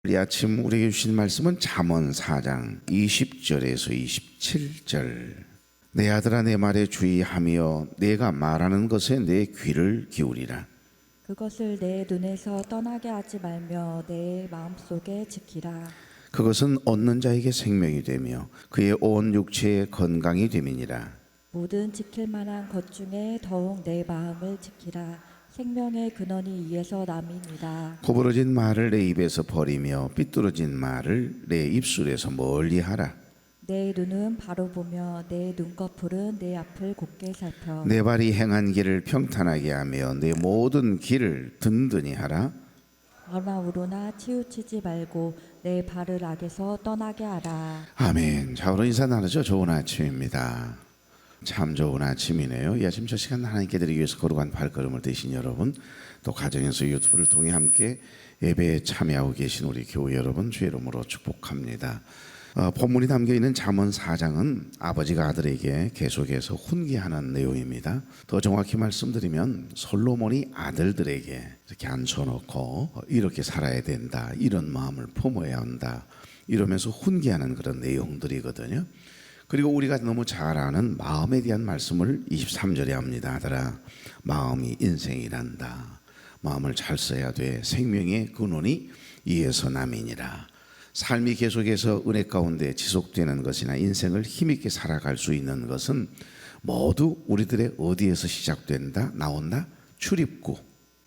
이 아침 우리에게 주신 말씀은 잠언 4장 20절에서 27절. 내 아들아 내 말에 주의하며 내가 말하는 것에 내 귀를 기울이라. 그것을 내 눈에서 떠나게 하지 말며 내 마음속에 지키라. 그것은 얻는 자에게 생명이 되며 그의 온 육체의 건강이 됨이니라. 모든 지킬 만한 것 중에 더욱 내 마음을 지키라. 생명의 근원이 이에서 남이니라. 구부러진 말을 내 입에서 버리며 삐뚤어진 말을 내 입술에서 멀리하라. 내 눈은 바로 보며 내 눈꺼풀은 내 앞을 곱게 살펴. 내 발이 행한 길을 평탄하게 하며 내 모든 길을 든든히 하라. 번아우로나 치우치지 말고 내 발을 악에서 떠나게 하라. 아멘. 자, 오늘 인사 나누죠. 좋은 아침입니다. 참 좋은 아침이네요. 이 아침 저 시간 하나님께 드리기 위해서 거룩한 발걸음을 대신 여러분, 또 가정에서 유튜브를 통해 함께 예배에 참여하고 계신 우리 교회 여러분 주의 이름으로 축복합니다. 본문이 담겨있는 잠언 4장은 아버지가 아들에게 계속해서 훈계하는 내용입니다. 더 정확히 말씀드리면 솔로몬이 아들들에게 이렇게 앉혀놓고 이렇게 살아야 된다, 이런 마음을 품어야 한다, 이러면서 훈계하는 그런 내용들이거든요. 그리고 우리가 너무 잘 아는 마음에 대한 말씀을 23절에 합니다. 아들아 마음이 인생이란다. 마음을 잘 써야 돼. 생명의 근원이 이에서 남이니라. 삶이 계속해서 은혜 가운데 지속되는 것이나 인생을 힘있게 살아갈 수 있는 것은 모두 우리들의 어디에서 시작된다? 나온다? 출입구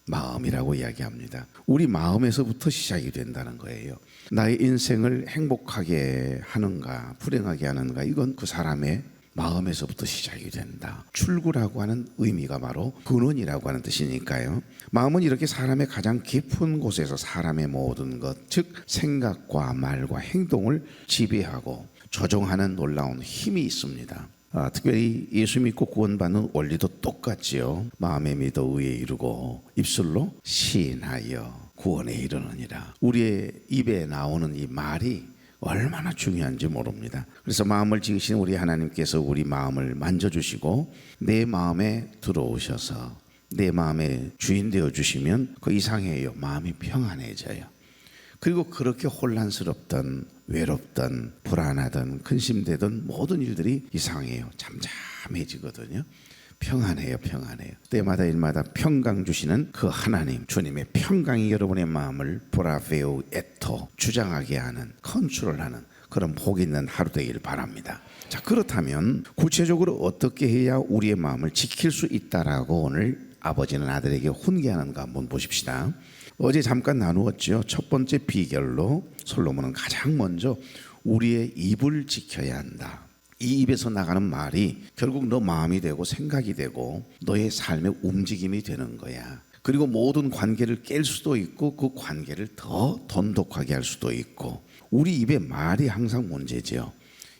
마음이라고 이야기합니다. 우리 마음에서부터 시작이 된다는 거예요. 나의 인생을 행복하게 하는가 불행하게 하는가, 이건 그 사람의 마음에서부터 시작이 된다. 출구라고 하는 의미가 바로 근원이라고 하는 뜻이니까요. 마음은 이렇게 사람의 가장 깊은 곳에서 사람의 모든 것, 즉 생각과 말과 행동을 지배하고 조종하는 놀라운 힘이 있습니다. 특별히 예수 믿고 구원받는 원리도 똑같지요. 마음에 믿어 의에 이르고 입술로 시인하여 구원에 이르느니라. 우리의 입에 나오는 이 말이 얼마나 중요한지 모릅니다. 그래서 마음을 지으신 우리 하나님께서 우리 마음을 만져주시고 내 마음에 들어오셔서 내 마음의 주인 되어주시면 그 이상해요. 마음이 평안해져요. 그리고 그렇게 혼란스럽던 외롭던 불안하던 근심되던 모든 일들이 이상해요. 잠잠해지거든요. 평안해요. 평안해요. 때마다 일마다 평강 주시는 그 하나님, 주님의 평강이 여러분의 마음을 브라베오 에토 주장하게 하는, 컨트롤하는 그런 복 있는 하루 되길 바랍니다. 자, 그렇다면 구체적으로 어떻게 해야 우리의 마음을 지킬 수 있다라고 오늘 아버지는 아들에게 훈계하는가 한번 보십시다. 어제 잠깐 나누었죠. 첫 번째 비결로 솔로몬은 가장 먼저 우리의 입을 지켜야 한다. 이 입에서 나가는 말이 결국 너 마음이 되고 생각이 되고 너의 삶의 움직임이 되는 거야. 그리고 모든 관계를 깰 수도 있고 그 관계를 더 돈독하게 할 수도 있고, 우리 입의 말이 항상 문제지요.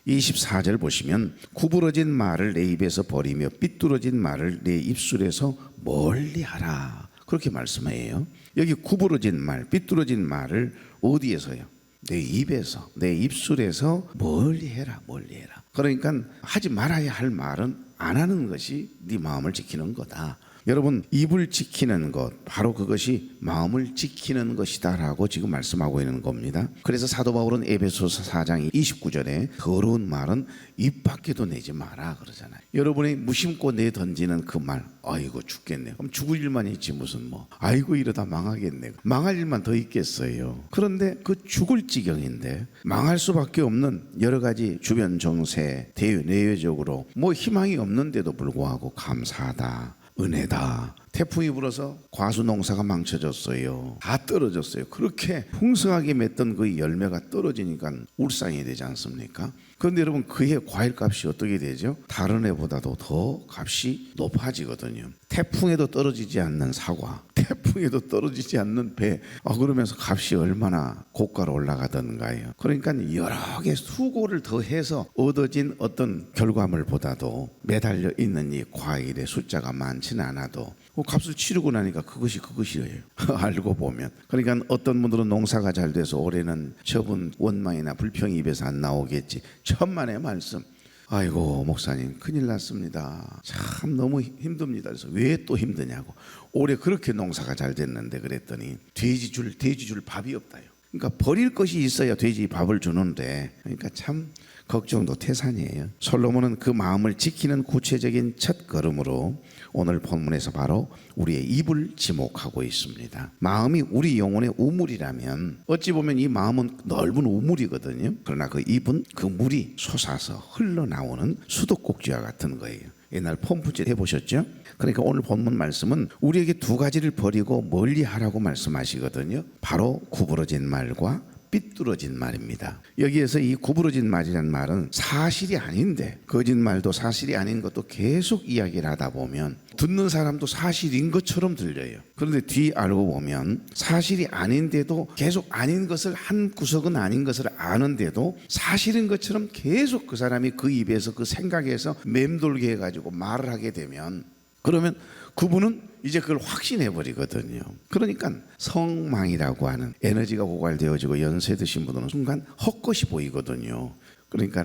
24절 보시면 구부러진 말을 내 입에서 버리며 삐뚤어진 말을 내 입술에서 멀리하라, 그렇게 말씀해요. 여기 구부러진 말, 삐뚤어진 말을 어디에서요? 내 입에서, 내 입술에서 멀리해라, 멀리해라. 그러니까 하지 말아야 할 말은 안 하는 것이 네 마음을 지키는 거다. 여러분, 입을 지키는 것, 바로 그것이 마음을 지키는 것이다라고 지금 말씀하고 있는 겁니다. 그래서 사도 바울은 에베소서 4장 29절에 더러운 말은 입 밖에도 내지 마라 그러잖아요. 여러분이 무심코 내던지는 그 말, 아이고 죽겠네, 그럼 죽을 일만 있지 무슨 뭐 아이고 이러다 망하겠네, 망할 일만 더 있겠어요. 그런데 그 죽을 지경인데 망할 수밖에 없는 여러 가지 주변 정세, 내외적으로 뭐 희망이 없는데도 불구하고 감사하다, 은혜다. 태풍이 불어서 과수 농사가 망쳐졌어요. 다 떨어졌어요. 그렇게 풍성하게 맺던 그 열매가 떨어지니까 울상이 되지 않습니까? 그런데 여러분, 그의 과일값이 어떻게 되죠? 다른 애보다도 더 값이 높아지거든요. 태풍에도 떨어지지 않는 사과, 태풍에도 떨어지지 않는 배, 그러면서 값이 얼마나 고가로 올라가던가요. 그러니까 여러 개 수고를 더해서 얻어진 어떤 결과물보다도 매달려 있는 이 과일의 숫자가 많지는 않아도 그 값을 치르고 나니까 그것이에요. 알고 보면. 그러니까 어떤 분들은 농사가 잘 돼서 올해는 처분 원망이나 불평이 입에서 안 나오겠지. 천만의 말씀. 아이고 목사님 큰일 났습니다. 참 너무 힘듭니다. 그래서 왜 또 힘드냐고. 올해 그렇게 농사가 잘 됐는데 그랬더니 돼지 줄 밥이 없다요. 그러니까 버릴 것이 있어야 돼지 밥을 주는데, 그러니까 참 걱정도 태산이에요. 솔로몬은 그 마음을 지키는 구체적인 첫 걸음으로 오늘 본문에서 바로 우리의 입을 지목하고 있습니다. 마음이 우리 영혼의 우물이라면 어찌 보면 이 마음은 넓은 우물이거든요. 그러나 그 입은 그 물이 솟아서 흘러나오는 수도꼭지와 같은 거예요. 옛날 펌프질 해보셨죠? 그러니까 오늘 본문 말씀은 우리에게 두 가지를 버리고 멀리 하라고 말씀하시거든요. 바로 구부러진 말과 삐뚤어진 말입니다. 여기에서 이 구부러진 말이라는 말은 사실이 아닌데, 거짓말도 사실이 아닌 것도 계속 이야기를 하다 보면 듣는 사람도 사실인 것처럼 들려요. 그런데 뒤 알고 보면 사실이 아닌데도 계속 아닌 것을, 한 구석은 아닌 것을 아는데도 사실인 것처럼 계속 그 사람이 그 입에서 그 생각에서 맴돌게 해가지고 말을 하게 되면, 그러면 그분은 이제 그걸 확신해 버리거든요. 그러니까 성망이라고 하는 에너지가 고갈되어지고 연세 드신 분들은 순간 헛것이 보이거든요. 그러니까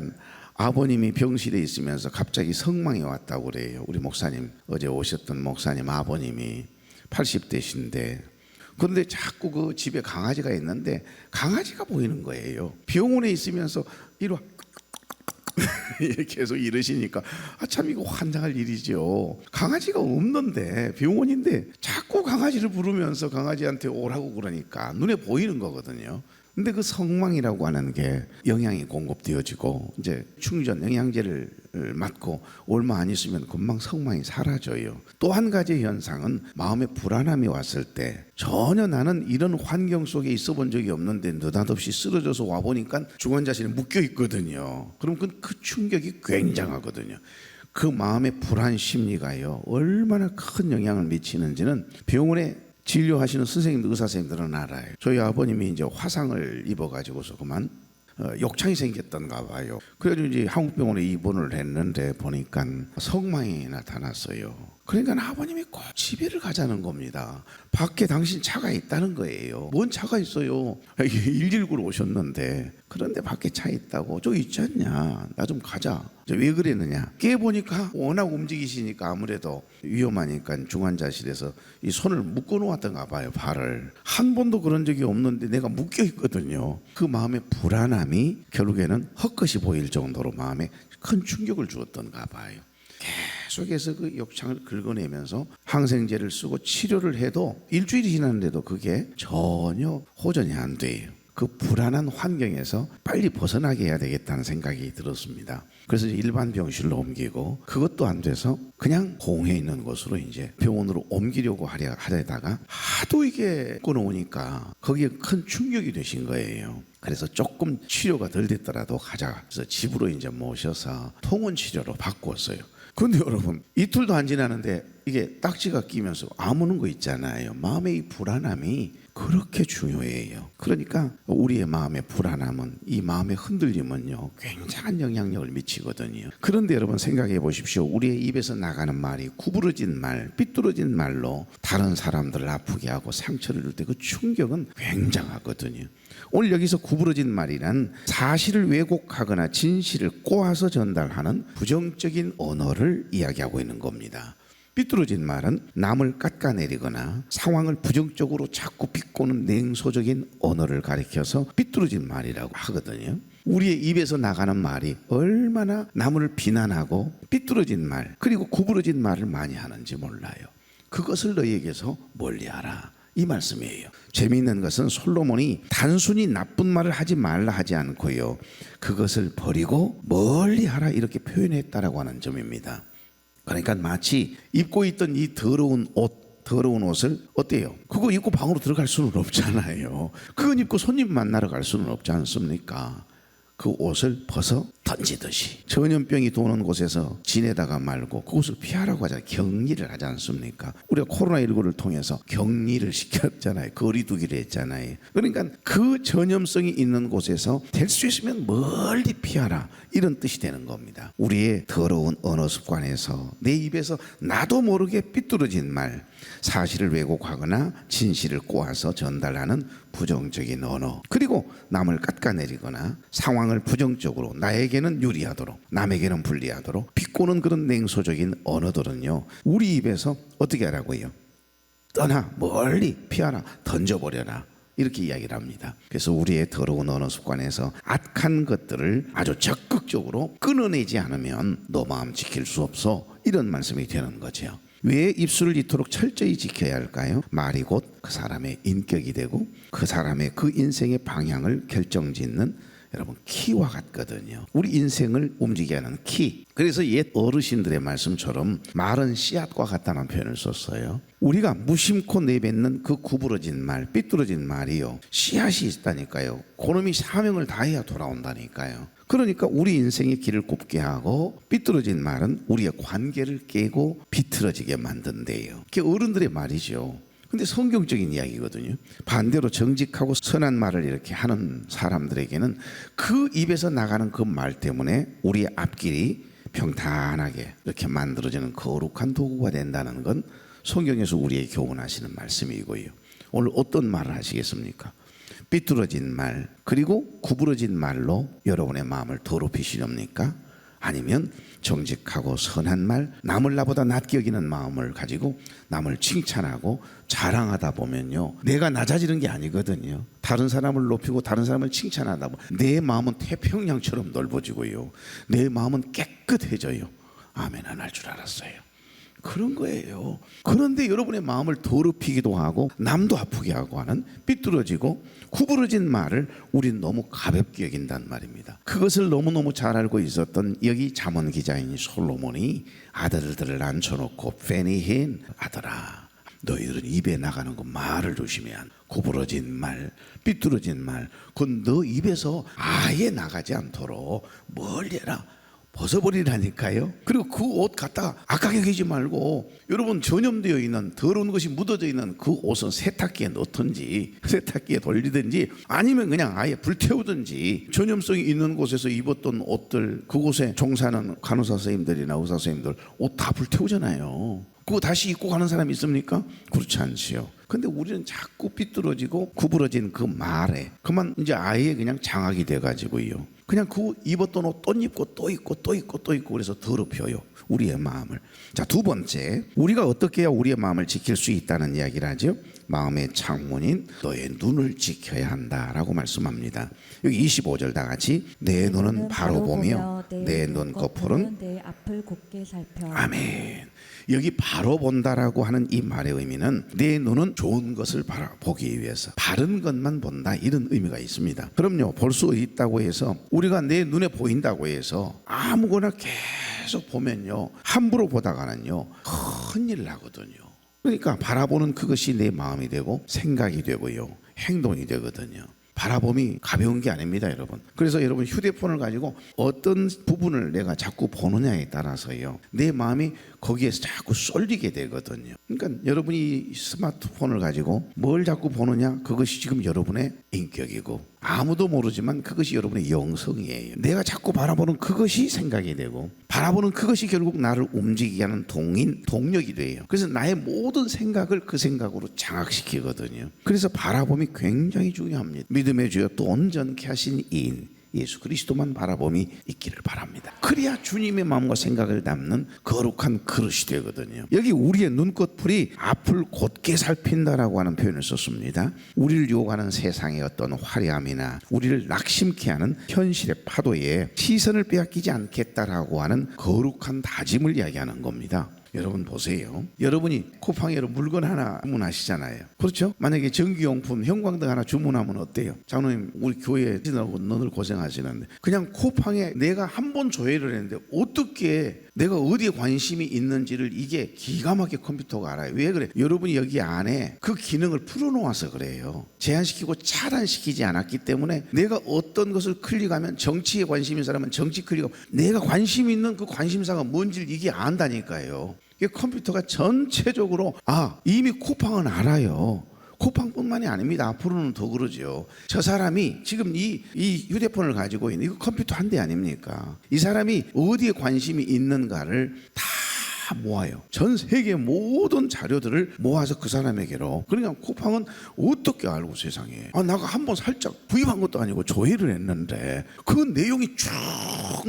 아버님이 병실에 있으면서 갑자기 성망이 왔다고 그래요. 우리 목사님, 어제 오셨던 목사님 아버님이 80대신데, 그런데 자꾸 그 집에 강아지가 있는데 강아지가 보이는 거예요. 병원에 있으면서 이러 계속 이러시니까 참 이거 환장할 일이죠. 강아지가 없는데, 병원인데 자꾸 강아지를 부르면서 강아지한테 오라고 그러니까 눈에 보이는 거거든요. 근데 그 성망이라고 하는 게 영양이 공급되어지고 이제 충전 영양제를 맞고 얼마 안 있으면 금방 성망이 사라져요. 또 한 가지 현상은 마음에 불안함이 왔을 때, 전혀 나는 이런 환경 속에 있어 본 적이 없는데 느닷없이 쓰러져서 와보니까 중환자실에 묶여 있거든요. 그럼 그 충격이 굉장하거든요. 그 마음의 불안 심리가요, 얼마나 큰 영향을 미치는지는 병원에 진료하시는 선생님들, 의사 선생님들은 알아요. 저희 아버님이 이제 화상을 입어가지고서 그만 욕창이 생겼던가 봐요. 그래가지고 이제 한국병원에 입원을 했는데 보니까 성망이 나타났어요. 그러니까 아버님이 꼭 집에를 가자는 겁니다. 밖에 당신 차가 있다는 거예요. 뭔 차가 있어요? 119로 오셨는데, 그런데 밖에 차 있다고. 저기 있지 않냐? 나 좀 가자. 왜 그랬느냐? 깨보니까 워낙 움직이시니까 아무래도 위험하니까 중환자실에서 이 손을 묶어 놓았던가 봐요. 발을. 한 번도 그런 적이 없는데 내가 묶여 있거든요. 그 마음의 불안함이 결국에는 헛것이 보일 정도로 마음에 큰 충격을 주었던가 봐요. 계속해서 그 욕창을 긁어내면서 항생제를 쓰고 치료를 해도 일주일이 지났는데도 그게 전혀 호전이 안 돼요. 그 불안한 환경에서 빨리 벗어나게 해야 되겠다는 생각이 들었습니다. 그래서 일반 병실로 옮기고, 그것도 안 돼서 그냥 공에 있는 곳으로 이제 병원으로 옮기려고 하려다가 하도 이게 끊어오니까 거기에 큰 충격이 되신 거예요. 그래서 조금 치료가 덜 됐더라도 가자. 그래서 집으로 이제 모셔서 통원 치료로 바꿨어요. 근데 여러분, 이틀도 안 지나는데 이게 딱지가 끼면서 아무는 거 있잖아요. 마음의 이 불안함이 그렇게 중요해요. 그러니까 우리의 마음의 불안함은, 이 마음의 흔들림은요, 굉장한 영향력을 미치거든요. 그런데 여러분 생각해 보십시오. 우리의 입에서 나가는 말이 구부러진 말, 삐뚤어진 말로 다른 사람들을 아프게 하고 상처를 줄 때 그 충격은 굉장하거든요. 오늘 여기서 구부러진 말이란 사실을 왜곡하거나 진실을 꼬아서 전달하는 부정적인 언어를 이야기하고 있는 겁니다. 삐뚤어진 말은 남을 깎아내리거나 상황을 부정적으로 자꾸 비꼬는 냉소적인 언어를 가리켜서 삐뚤어진 말이라고 하거든요. 우리의 입에서 나가는 말이 얼마나 남을 비난하고 삐뚤어진 말, 그리고 구부러진 말을 많이 하는지 몰라요. 그것을 너희에게서 멀리하라, 이 말씀이에요. 재미있는 것은 솔로몬이 단순히 나쁜 말을 하지 말라 하지 않고요, 그것을 버리고 멀리하라 이렇게 표현했다라고 하는 점입니다. 그러니까 마치 입고 있던 이 더러운 옷을 어때요? 그거 입고 방으로 들어갈 수는 없잖아요. 그건 입고 손님 만나러 갈 수는 없지 않습니까? 그 옷을 벗어 던지듯이 전염병이 도는 곳에서 지내다가 말고 그곳을 피하라고 하잖아요. 격리를 하지 않습니까? 우리가 코로나19를 통해서 격리를 시켰잖아요. 거리두기를 했잖아요. 그러니까 그 전염성이 있는 곳에서 될 수 있으면 멀리 피하라, 이런 뜻이 되는 겁니다. 우리의 더러운 언어 습관에서 내 입에서 나도 모르게 삐뚤어진 말, 사실을 왜곡하거나 진실을 꼬아서 전달하는 부정적인 언어, 그리고 남을 깎아내리거나 상황을 부정적으로 나에게는 유리하도록 남에게는 불리하도록 비꼬는 그런 냉소적인 언어들은요, 우리 입에서 어떻게 하라고요? 떠나, 멀리 피하라, 던져버려라, 이렇게 이야기를 합니다. 그래서 우리의 더러운 언어 습관에서 악한 것들을 아주 적극적으로 끊어내지 않으면 너 마음 지킬 수 없어, 이런 말씀이 되는 거죠. 왜 입술을 이토록 철저히 지켜야 할까요? 말이 곧 그 사람의 인격이 되고 그 사람의 그 인생의 방향을 결정짓는 여러분 키와 같거든요. 우리 인생을 움직이게 하는 키. 그래서 옛 어르신들의 말씀처럼 말은 씨앗과 같다는 표현을 썼어요. 우리가 무심코 내뱉는 그 구부러진 말, 삐뚤어진 말이요, 씨앗이 있다니까요. 그놈이 사명을 다해야 돌아온다니까요. 그러니까 우리 인생의 길을 굽게 하고 삐뚤어진 말은 우리의 관계를 깨고 비틀어지게 만든대요. 그게 어른들의 말이죠. 근데 성경적인 이야기거든요. 반대로 정직하고 선한 말을 이렇게 하는 사람들에게는 그 입에서 나가는 그 말 때문에 우리의 앞길이 평탄하게 이렇게 만들어지는 거룩한 도구가 된다는 건 성경에서 우리에게 교훈하시는 말씀이고요. 오늘 어떤 말을 하시겠습니까? 삐뚤어진 말 그리고 구부러진 말로 여러분의 마음을 더럽히시렵니까? 아니면 정직하고 선한 말, 남을 나보다 낮게 여기는 마음을 가지고 남을 칭찬하고 자랑하다 보면요, 내가 낮아지는 게 아니거든요. 다른 사람을 높이고 다른 사람을 칭찬하다 보면 내 마음은 태평양처럼 넓어지고요, 내 마음은 깨끗해져요. 아멘 안 할 줄 알았어요. 그런 거예요. 그런데 여러분의 마음을 더럽히기도 하고 남도 아프게 하고 하는 삐뚤어지고 구부러진 말을 우린 너무 가볍게 여긴단 말입니다. 그것을 너무너무 잘 알고 있었던 여기 잠언 기자인 솔로몬이 아들들을 앉혀놓고 페니힌, 아들아 너희들은 입에 나가는 그 말을 조심해야 한다. 구부러진 말, 삐뚤어진 말, 그건 너 입에서 아예 나가지 않도록 멀리 해라. 벗어버리라니까요. 그리고 그 옷 갖다가 아깝게 여기지 말고, 여러분 전염되어 있는 더러운 것이 묻어져 있는 그 옷은 세탁기에 넣든지 세탁기에 돌리든지 아니면 그냥 아예 불태우든지, 전염성이 있는 곳에서 입었던 옷들, 그곳에 종사하는 간호사 선생님들이나 의사 선생님들 옷 다 불태우잖아요. 그거 다시 입고 가는 사람이 있습니까? 그렇지 않지요. 근데 우리는 자꾸 삐뚤어지고 구부러진 그 말에 그만 이제 아예 그냥 장악이 돼가지고요, 그냥 그 입었던 옷 또 입고 또 입고 또 입고 또 입고, 그래서 더럽혀요 우리의 마음을. 자, 두 번째, 우리가 어떻게 해야 우리의 마음을 지킬 수 있다는 이야기를 하죠. 마음의 창문인 너의 눈을 지켜야 한다라고 말씀합니다. 여기 25절 다 같이, 내 눈은 바로 보며 내 눈 거풀은 내 앞을 곱게 살펴. 아멘. 여기 바로 본다라고 하는 이 말의 의미는 내 눈은 좋은 것을 보기 위해서 바른 것만 본다, 이런 의미가 있습니다. 그럼요, 볼 수 있다고 해서 우리가 내 눈에 보인다고 해서 아무거나 계속 보면요, 함부로 보다가는요 큰일 나거든요. 그러니까 바라보는 그것이 내 마음이 되고 생각이 되고요, 행동이 되거든요. 바라봄이 가벼운 게 아닙니다, 여러분. 그래서 여러분 휴대폰을 가지고 어떤 부분을 내가 자꾸 보느냐에 따라서요, 내 마음이 거기에서 자꾸 쏠리게 되거든요. 그러니까 여러분이 스마트폰을 가지고 뭘 자꾸 보느냐, 그것이 지금 여러분의 인격이고, 아무도 모르지만 그것이 여러분의 영성이에요. 내가 자꾸 바라보는 그것이 생각이 되고, 바라보는 그것이 결국 나를 움직이게 하는 동력이 돼요. 그래서 나의 모든 생각을 그 생각으로 장악시키거든요. 그래서 바라봄이 굉장히 중요합니다. 믿음의 주여 또 온전케 하신 이인 예수 그리스도만 바라봄이 있기를 바랍니다. 그래야 주님의 마음과 생각을 담는 거룩한 그릇이 되거든요. 여기 우리의 눈꺼풀이 앞을 곧게 살핀다라고 하는 표현을 썼습니다. 우리를 유혹하는 세상의 어떤 화려함이나 우리를 낙심케 하는 현실의 파도에 시선을 빼앗기지 않겠다라고 하는 거룩한 다짐을 이야기하는 겁니다. 여러분 보세요. 여러분이 쿠팡으로 물건 하나 주문하시잖아요. 그렇죠? 만약에 전기용품, 형광등 하나 주문하면 어때요? 장로님, 우리 교회 지나고 너늘 고생하시는데 그냥 쿠팡에 내가 한 번 조회를 했는데 어떻게 내가 어디에 관심이 있는지를 이게 기가 막히게 컴퓨터가 알아요. 왜 그래? 여러분이 여기 안에 그 기능을 풀어놓아서 그래요. 제한시키고 차단시키지 않았기 때문에 내가 어떤 것을 클릭하면, 정치에 관심 있는 사람은 정치 클릭하고, 내가 관심 있는 그 관심사가 뭔지를 이게 안다니까요. 이게 컴퓨터가 전체적으로 이미 쿠팡은 알아요. 쿠팡뿐만이 아닙니다. 앞으로는 더 그러죠. 저 사람이 지금 이 휴대폰을 가지고 있는 이거 컴퓨터 한 대 아닙니까? 이 사람이 어디에 관심이 있는가를 다 다 모아요. 전 세계 모든 자료들을 모아서 그 사람에게로. 그러니까 쿠팡은 어떻게 알고 세상에, 내가 한번 살짝 구입한 것도 아니고 조회를 했는데 그 내용이 쭉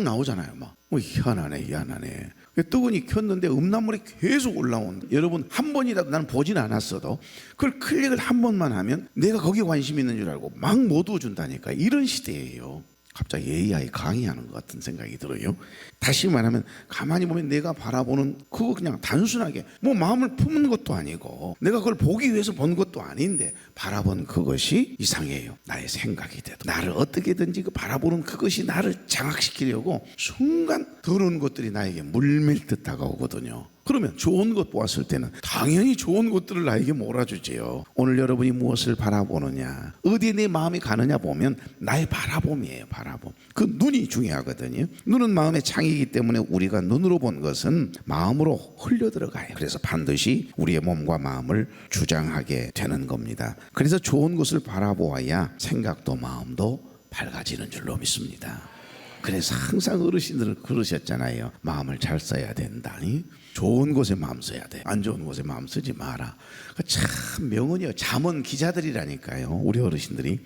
나오잖아요. 막 희한하네. 뜨거니 켰는데 음란물이 계속 올라온. 여러분 한 번이라도, 나는 보진 않았어도 그걸 클릭을 한 번만 하면 내가 거기에 관심 있는 줄 알고 막 못 얻어준다니까. 이런 시대예요. 갑자기 AI 강의하는 것 같은 생각이 들어요. 다시 말하면 가만히 보면 내가 바라보는 그거 그냥 단순하게 뭐 마음을 품은 것도 아니고 내가 그걸 보기 위해서 본 것도 아닌데 바라본 그것이 이상해요. 나의 생각이 돼도 나를 어떻게든지 그 바라보는 그것이 나를 장악시키려고 순간 더러운 것들이 나에게 물밀듯 다가오거든요. 그러면 좋은 것 보았을 때는 당연히 좋은 것들을 나에게 몰아주지요. 오늘 여러분이 무엇을 바라보느냐, 어디에 내 마음이 가느냐 보면 나의 바라봄이에요. 바라봄. 그 눈이 중요하거든요. 눈은 마음의 창이기 때문에 우리가 눈으로 본 것은 마음으로 흘려 들어가요. 그래서 반드시 우리의 몸과 마음을 주장하게 되는 겁니다. 그래서 좋은 것을 바라보아야 생각도 마음도 밝아지는 줄로 믿습니다. 그래서 항상 어르신들은 그러셨잖아요. 마음을 잘 써야 된다. 좋은 곳에 마음 써야 돼. 안 좋은 곳에 마음 쓰지 마라. 참 명언이요. 잠언 기자들이라니까요. 우리 어르신들이.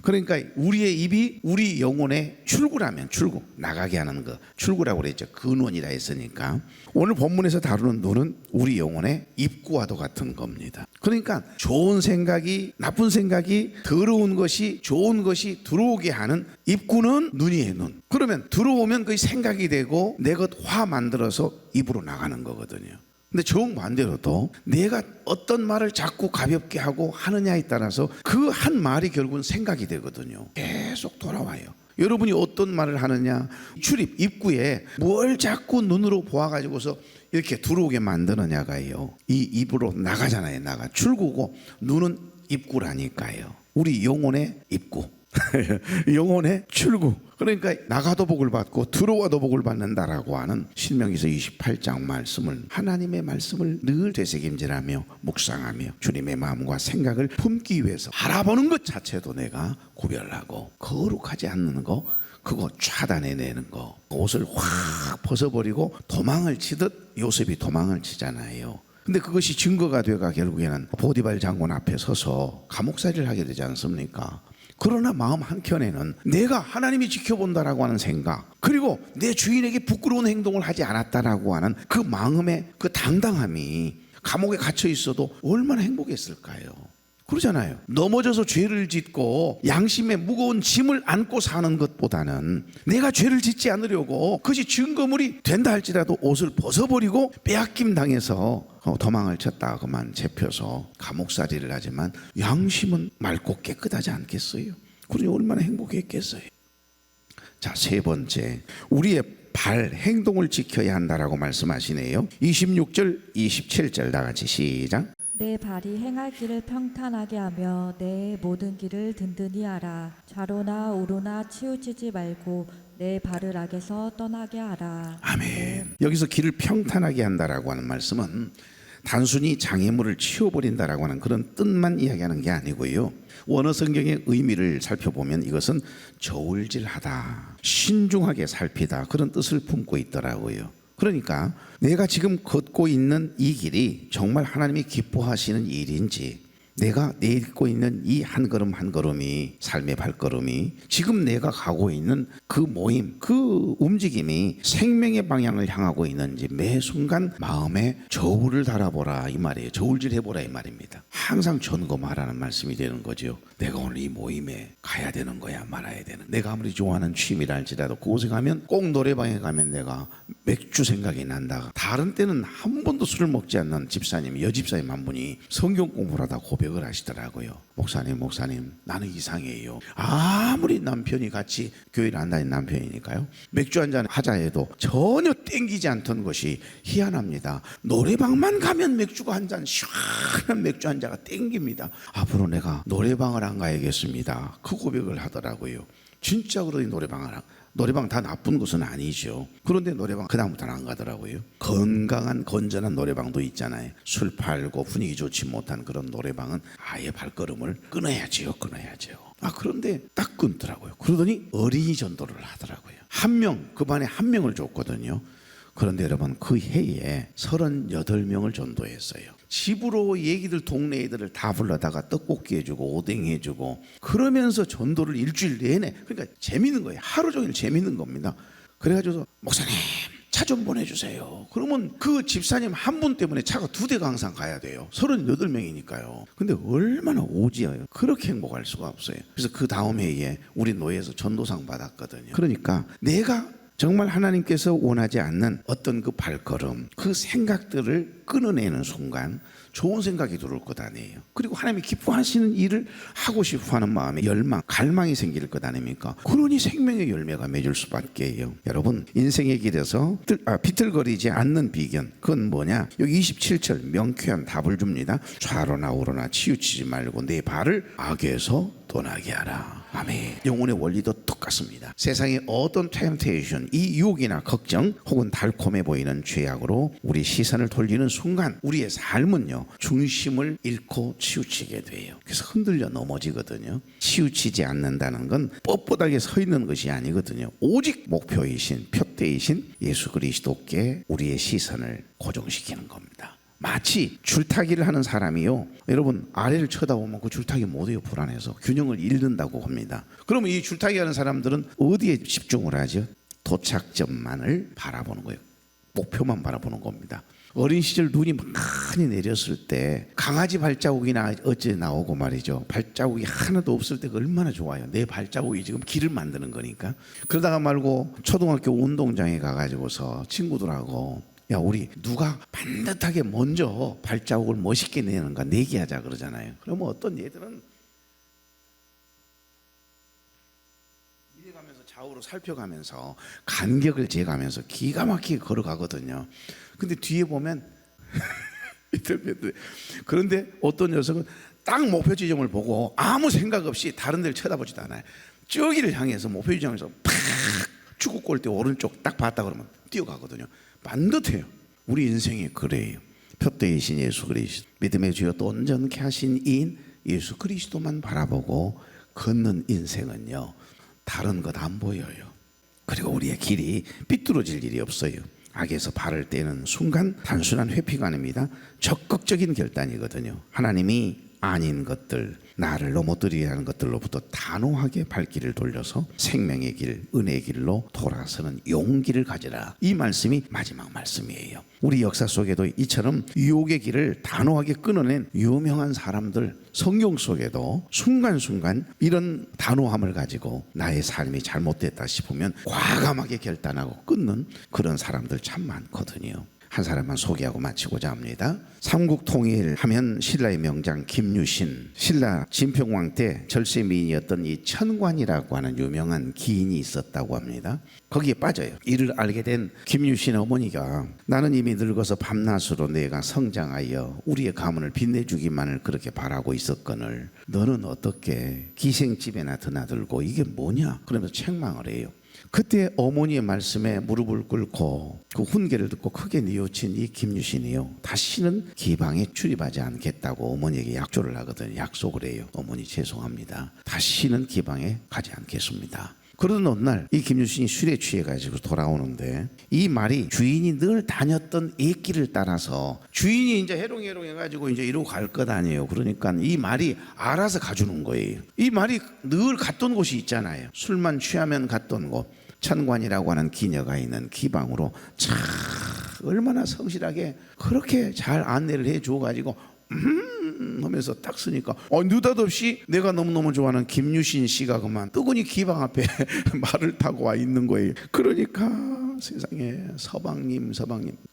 그러니까 우리의 입이 우리 영혼의 출구라면, 출구, 나가게 하는 거, 출구라고 그랬죠. 근원이라 했으니까. 오늘 본문에서 다루는 눈은 우리 영혼의 입구와도 같은 겁니다. 그러니까 좋은 생각이, 나쁜 생각이, 더러운 것이, 좋은 것이 들어오게 하는 입구는 눈이에요. 눈. 그러면 들어오면 그게 생각이 되고 내 것 화 만들어서 입으로 나가는 거거든요. 근데 정반대로도 내가 어떤 말을 자꾸 가볍게 하고 하느냐에 따라서 그 한 말이 결국은 생각이 되거든요. 계속 돌아와요. 여러분이 어떤 말을 하느냐, 출입, 입구에 뭘 자꾸 눈으로 보아가지고서 이렇게 들어오게 만드느냐가요. 이 입으로 나가잖아요. 나가. 출구고 눈은 입구라니까요. 우리 영혼의 입구. 영혼의 출구. 그러니까 나가도 복을 받고 들어와도 복을 받는다라고 하는 신명기서 28장 말씀을, 하나님의 말씀을 늘 되새김질하며 묵상하며 주님의 마음과 생각을 품기 위해서 바라보는 것 자체도 내가 구별하고, 거룩하지 않는 거 그거 차단해내는 거. 옷을 확 벗어버리고 도망을 치듯 요셉이 도망을 치잖아요. 근데 그것이 증거가 돼가 결국에는 보디발 장군 앞에 서서 감옥살이를 하게 되지 않습니까? 그러나 마음 한켠에는 내가 하나님이 지켜본다라고 하는 생각, 그리고 내 주인에게 부끄러운 행동을 하지 않았다라고 하는 그 마음의 그 당당함이, 감옥에 갇혀 있어도 얼마나 행복했을까요? 그러잖아요. 넘어져서 죄를 짓고 양심의 무거운 짐을 안고 사는 것보다는 내가 죄를 짓지 않으려고 그것이 증거물이 된다 할지라도 옷을 벗어버리고 빼앗김 당해서 도망을 쳤다 그만 잡혀서 감옥살이를 하지만 양심은 맑고 깨끗하지 않겠어요? 그러니 얼마나 행복했겠어요? 자, 세 번째, 우리의 발, 행동을 지켜야 한다라고 말씀하시네요. 26절 27절 다 같이 시작. 내 발이 행할 길을 평탄하게 하며 내 모든 길을 든든히 하라. 좌로나 우로나 치우치지 말고 내 발을 악에서 떠나게 하라. 아멘. 여기서 길을 평탄하게 한다라고 하는 말씀은 단순히 장애물을 치워버린다라고 하는 그런 뜻만 이야기하는 게 아니고요. 원어 성경의 의미를 살펴보면 이것은 저울질하다, 신중하게 살피다, 그런 뜻을 품고 있더라고요. 그러니까 내가 지금 걷고 있는 이 길이 정말 하나님이 기뻐하시는 일인지, 내가 내딛고 있는 이 한 걸음 한 걸음이, 삶의 발걸음이, 지금 내가 가고 있는 그 모임, 그 움직임이 생명의 방향을 향하고 있는지 매 순간 마음에 저울을 달아보라 이 말이에요. 저울질 해보라 이 말입니다. 항상 점검하라는 말씀이 되는 거죠. 내가 오늘 이 모임에 가야 되는 거야, 말아야 되는. 내가 아무리 좋아하는 취미라 할지라도 그곳에 가면, 꼭 노래방에 가면 내가 맥주 생각이 난다. 다른 때는 한 번도 술을 먹지 않는 집사님, 여집사님 한 분이 성경 공부를 하다 고백을 하시더라고요. 목사님 나는 이상해요. 아무리 남편이 같이 교회를 안 다니는 남편이니까요, 맥주 한잔 하자 해도 전혀 땡기지 않던 것이 희한합니다. 노래방만 가면 맥주가 한 잔, 시원한 맥주 한 잔가 땡깁니다. 앞으로 내가 노래방을 안 가야겠습니다. 그 고백을 하더라고요. 진짜 그러니 노래방 다 나쁜 것은 아니죠. 그런데 노래방 그다음부터는 안 가더라고요. 건강한 건전한 노래방도 있잖아요. 술 팔고 분위기 좋지 못한 그런 노래방은 아예 발걸음을 끊어야지요. 그런데 딱 끊더라고요. 그러더니 어린이 전도를 하더라고요. 한 명, 그 반에 한 명을 줬거든요. 그런데 여러분 그 해에 38명을 전도했어요. 집으로 얘기들 동네 애들을 다 불러다가 떡볶이 해주고 오뎅 해주고 그러면서 전도를 일주일 내내, 그러니까 재밌는 거예요. 하루 종일 재밌는 겁니다. 그래가지고 목사님 차 좀 보내주세요. 그러면 그 집사님 한 분 때문에 차가 2대가 항상 가야 돼요. 38명이니까요. 근데 얼마나 오지어요. 그렇게 행복할 수가 없어요. 그래서 그 다음 해에 우리 노예에서 전도상 받았거든요. 그러니까 내가 정말 하나님께서 원하지 않는 어떤 그 발걸음, 그 생각들을 끊어내는 순간 좋은 생각이 들어올 것 아니에요. 그리고 하나님이 기뻐하시는 일을 하고 싶어하는 마음에 열망, 갈망이 생길 것 아닙니까? 그러니 생명의 열매가 맺을 수밖에 해요. 여러분 인생의 길에서 비틀거리지 않는 비결, 그건 뭐냐? 여기 27절 명쾌한 답을 줍니다. 좌로나 우로나 치우치지 말고 내 발을 악에서 떠나게 하라. 아멘. 영혼의 원리도 똑같습니다. 세상의 어떤 템테이션, 이 유혹이나 걱정 혹은 달콤해 보이는 죄악으로 우리 시선을 돌리는 순간 우리의 삶은요 중심을 잃고 치우치게 돼요. 그래서 흔들려 넘어지거든요. 치우치지 않는다는 건 뻣뻣하게 서 있는 것이 아니거든요. 오직 목표이신 표대이신 예수 그리스도께 우리의 시선을 고정시키는 겁니다. 마치 줄타기를 하는 사람이요, 여러분 아래를 쳐다보면 그 줄타기 못해요. 불안해서 균형을 잃는다고 합니다. 그러면 이 줄타기 하는 사람들은 어디에 집중을 하죠? 도착점만을 바라보는 거예요. 목표만 바라보는 겁니다. 어린 시절 눈이 많이 내렸을 때 강아지 발자국이나 어째 나오고 말이죠. 발자국이 하나도 없을 때가 얼마나 좋아요. 내 발자국이 지금 길을 만드는 거니까. 그러다가 말고 초등학교 운동장에 가가지고서 친구들하고 야 우리 누가 반듯하게 먼저 발자국을 멋있게 내는가 내기하자 그러잖아요. 그러면 어떤 얘들은 이래 가면서 좌우로 살펴가면서 간격을 재가면서 기가 막히게 걸어가거든요. 근데 뒤에 보면 그런데 어떤 녀석은 딱 목표 지점을 보고 아무 생각 없이 다른 데를 쳐다보지도 않아요. 저기를 향해서 목표 지점에서 팍 축구 골대 오른쪽 딱 봤다 그러면 뛰어가거든요. 반듯해요. 우리 인생이 그래요. 표대이신 예수 그리스도, 믿음의 주여 또 온전케 하신 이인 예수 그리스도만 바라보고 걷는 인생은요 다른 것 안 보여요. 그리고 우리의 길이 삐뚤어질 일이 없어요. 악에서 발을 떼는 순간 단순한 회피가 아닙니다. 적극적인 결단이거든요. 하나님이 아닌 것들, 나를 넘어뜨리게 하는 것들로부터 단호하게 발길을 돌려서 생명의 길, 은혜의 길로 돌아서는 용기를 가지라. 이 말씀이 마지막 말씀이에요. 우리 역사 속에도 이처럼 유혹의 길을 단호하게 끊어낸 유명한 사람들, 성경 속에도 순간순간 이런 단호함을 가지고 나의 삶이 잘못됐다 싶으면 과감하게 결단하고 끊는 그런 사람들 참 많거든요. 한 사람만 소개하고 마치고자 합니다. 삼국 통일하면 신라의 명장 김유신, 신라 진평왕 때 절세 미인이었던 이 천관이라고 하는 유명한 기인이 있었다고 합니다. 거기에 빠져요. 이를 알게 된 김유신 어머니가 나는 이미 늙어서 밤낮으로 내가 성장하여 우리의 가문을 빛내주기만을 그렇게 바라고 있었거늘 너는 어떻게 기생집에나 드나들고 이게 뭐냐? 그러면서 책망을 해요. 그때 어머니의 말씀에 무릎을 꿇고 그 훈계를 듣고 크게 뉘우친 이 김유신이요 다시는 기방에 출입하지 않겠다고 어머니에게 약조를 하거든요. 약속을 해요. 어머니 죄송합니다. 다시는 기방에 가지 않겠습니다. 그러던 어느 날 이 김유신이 술에 취해가지고 돌아오는데 이 말이 주인이 늘 다녔던 옛길을 따라서 주인이 이제 해롱해롱 해가지고 이제 이러고 갈 것 아니에요. 그러니까 이 말이 알아서 가주는 거예요. 이 말이 늘 갔던 곳이 있잖아요. 술만 취하면 갔던 곳, 천관이라고 하는 기녀가 있는 기방으로 참 얼마나 성실하게 그렇게 잘 안내를 해줘가지고 하면서 딱 쓰니까 느닷없이 내가 너무너무 좋아하는 김유신 씨가 그만 뜨거니 기방 앞에 말을 타고 와 있는 거예요. 그러니까 세상에 서방님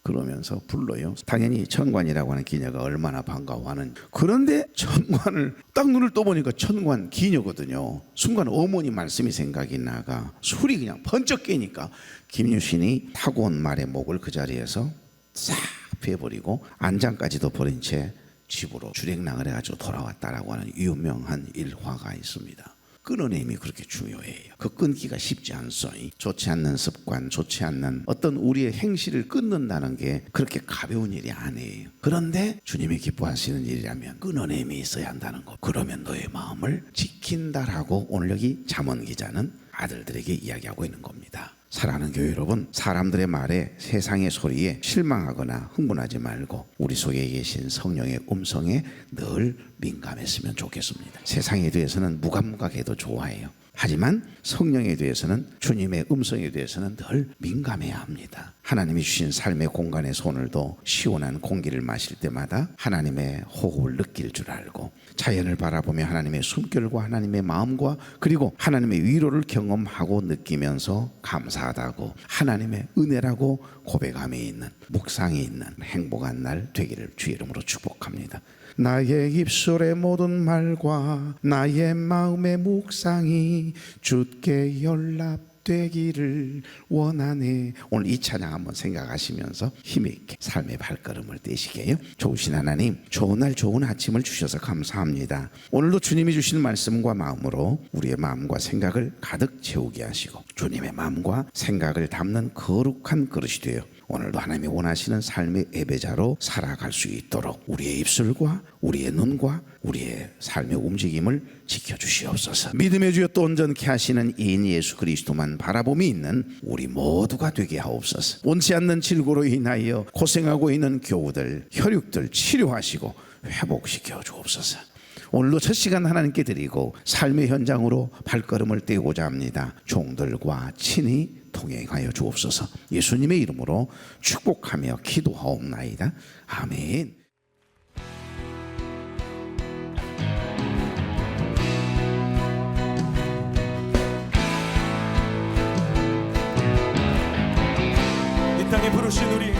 그러면서 불러요. 당연히 천관이라고 하는 기녀가 얼마나 반가워하는. 그런데 천관을 딱 눈을 떠보니까 천관 기녀거든요. 순간 어머니 말씀이 생각이 나가 술이 그냥 번쩍 깨니까 김유신이 타고 온 말의 목을 그 자리에서 싹 베버리고 안장까지도 버린 채 집으로 주랭랑을 해가지고 돌아왔다라고 하는 유명한 일화가 있습니다. 끊어냄이 그렇게 중요해요. 그 끊기가 쉽지 않소이. 좋지 않는 습관, 좋지 않는 어떤 우리의 행실을 끊는다는 게 그렇게 가벼운 일이 아니에요. 그런데 주님이 기뻐하시는 일이라면 끊어냄이 있어야 한다는 것. 그러면 너의 마음을 지킨다라고 오늘 여기 잠언 기자는 아들들에게 이야기하고 있는 겁니다. 사랑하는 교회 여러분, 사람들의 말에, 세상의 소리에 실망하거나 흥분하지 말고 우리 속에 계신 성령의 음성에 늘 민감했으면 좋겠습니다. 세상에 대해서는 무감각해도 좋아해요. 하지만 성령에 대해서는, 주님의 음성에 대해서는 늘 민감해야 합니다. 하나님이 주신 삶의 공간에서 오늘도 시원한 공기를 마실 때마다 하나님의 호흡을 느낄 줄 알고, 자연을 바라보며 하나님의 숨결과 하나님의 마음과 그리고 하나님의 위로를 경험하고 느끼면서 감사하다고, 하나님의 은혜라고 고백함에 있는, 묵상이 있는 행복한 날 되기를 주의 이름으로 축복합니다. 나의 입술의 모든 말과 나의 마음의 묵상이 주께 연락되기를 원하네. 오늘 이 찬양 한번 생각하시면서 힘있게 삶의 발걸음을 떼시게요. 좋으신 하나님, 좋은 날 좋은 아침을 주셔서 감사합니다. 오늘도 주님이 주신 말씀과 마음으로 우리의 마음과 생각을 가득 채우게 하시고 주님의 마음과 생각을 담는 거룩한 그릇이 되어 오늘도 하나님이 원하시는 삶의 예배자로 살아갈 수 있도록 우리의 입술과 우리의 눈과 우리의 삶의 움직임을 지켜주시옵소서. 믿음의 주여 또 온전케 하시는 이인 예수 그리스도만 바라봄이 있는 우리 모두가 되게 하옵소서. 원치 않는 질고로 인하여 고생하고 있는 교우들, 혈육들 치료하시고 회복시켜 주옵소서. 오늘도 첫 시간 하나님께 드리고 삶의 현장으로 발걸음을 떼고자 합니다. 종들과 친히 동행하여 주옵소서. 예수님의 이름으로 축복하며 기도하옵나이다. 아멘. 이 땅에 부르신 우리